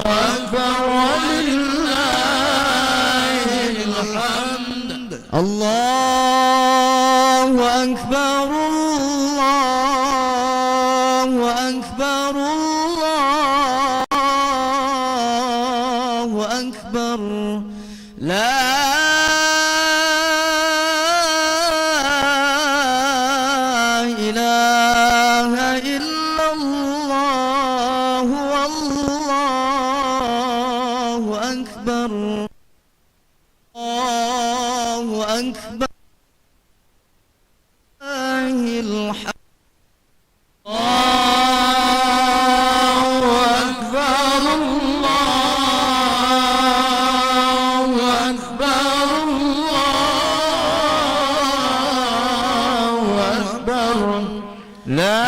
أكبر ولله الحمد الله أكبر الله أكبر الله أكبر لا إله إلا الله والله أكبر الله أكبر الحمد الله أكبر الله أكبر الله أكبر لا إله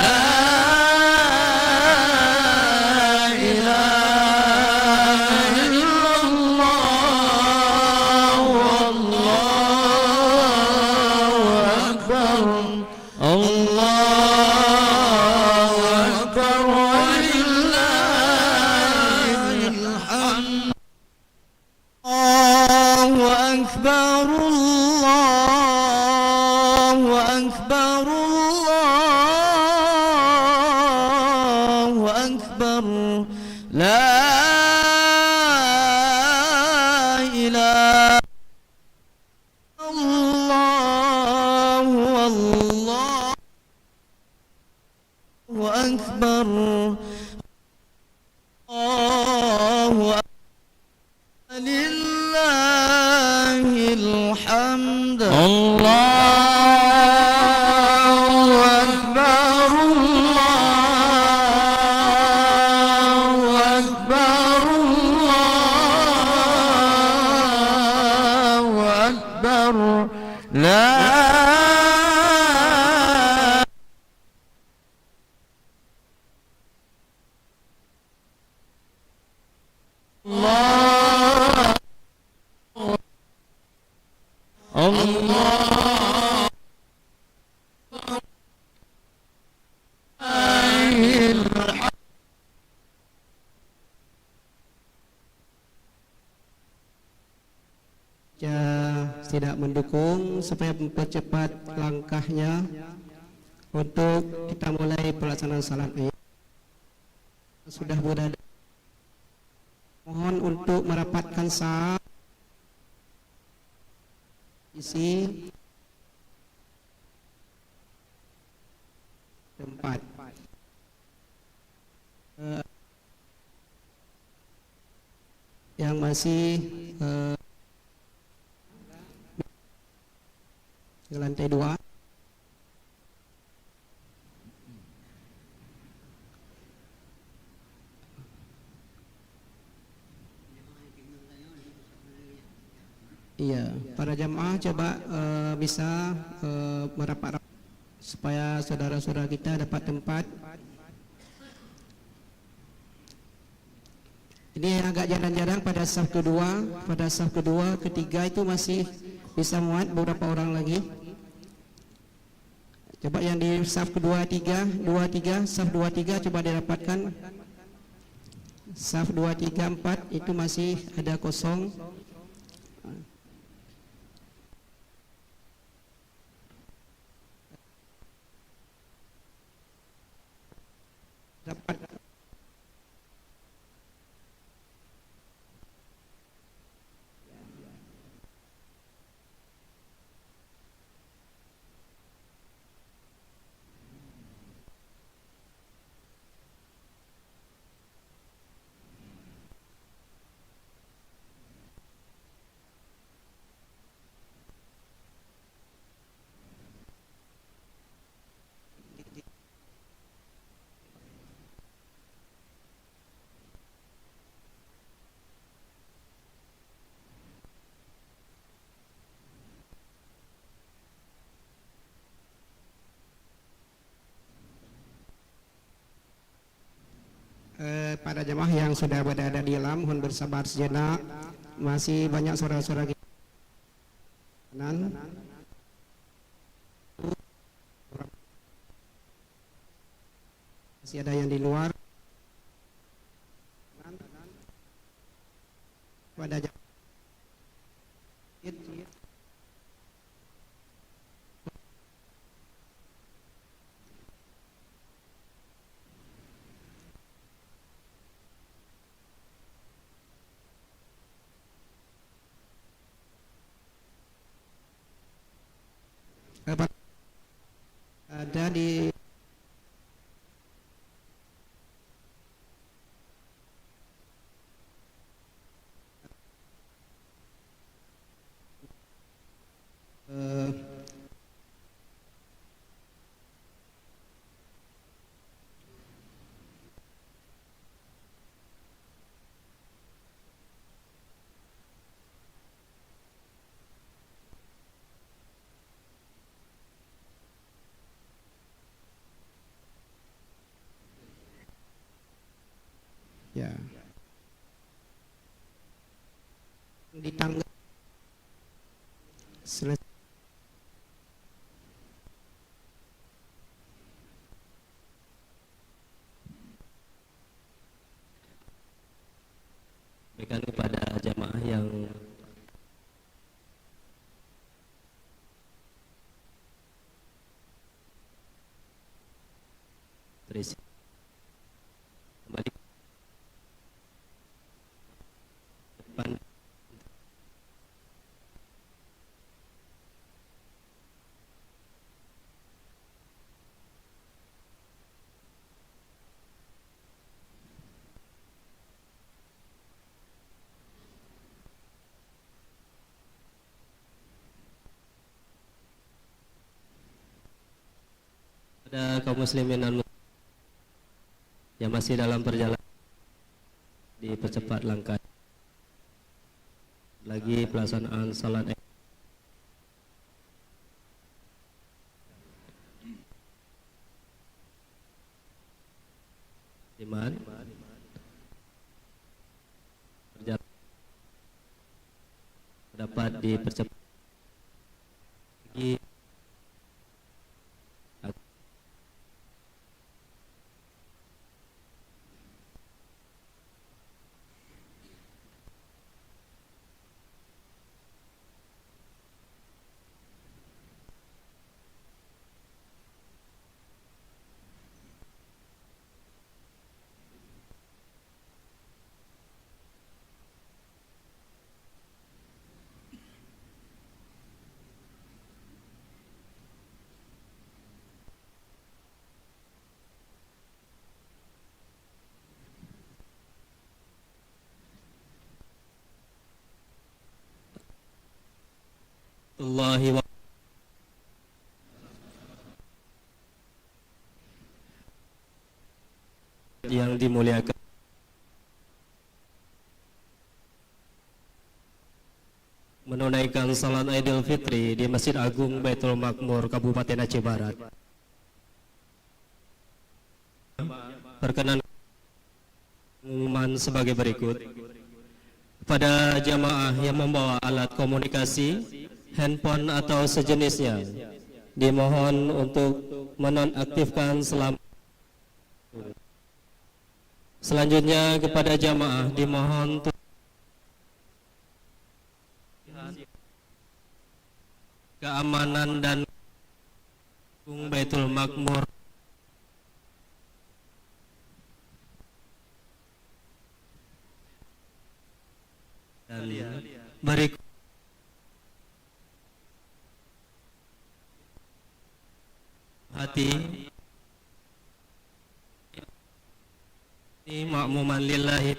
إلا الله والله أكبر الله أكبر ولله الحمد الله أكبر الله أكبر الله أكبر لا إله إلا الله والله أكبر الله لله الحمد الله أكبر الله أكبر الله أكبر لا الله tidak mendukung supaya mempercepat langkahnya untuk kita mulai pelaksanaan salat Id. Sudah berada, mohon untuk merapatkan saf isi tempat. Yang masih ke lantai 2. Iya, para jamaah coba bisa merapat supaya saudara-saudara kita dapat tempat. Ini agak jarang-jarang pada saf kedua, ketiga itu masih bisa muat beberapa orang lagi. Coba yang di saf kedua, tiga, saf 2, 3 coba dirapatkan. Saf 2, 3, 4 itu masih ada kosong. Dapat para jemaah yang sudah berada di dalam, mohon bersabar sejenak. Masih banyak saudara-saudara kita masih ada yang di luar. pada jam ada di ya di tanggal selesai. Berikan kepada jamaah yang terisi kembali depan. Pada kaum muslimin dan yang masih dalam perjalanan dipercepat langkah lagi pelaksanaan salat iman perjalanan dapat dipercepat lagi. Allahi wa yang dimuliakan, menunaikan salat Idul Fitri di Masjid Agung Baitul Makmur Kabupaten Aceh Barat. Perkenan pengumuman sebagai berikut. Pada jamaah yang membawa alat komunikasi, handphone atau sejenisnya, dimohon untuk menonaktifkan selama. Selanjutnya kepada jamaah dimohon untuk keamanan dan Baitul Makmur dan berikut hati ini makmuman lillahi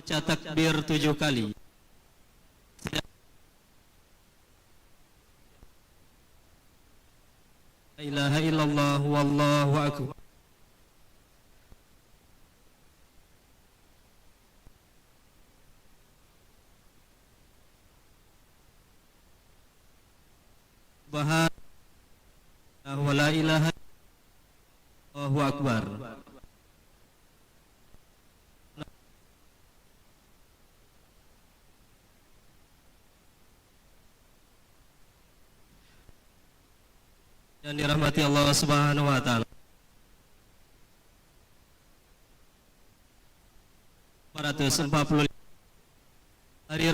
baca takbir 7 kali. La ilaha illallah wallahu akbar. Wa la ilaha illallah akbar. yang dirahmati Allah Subhanahu wa taala. 445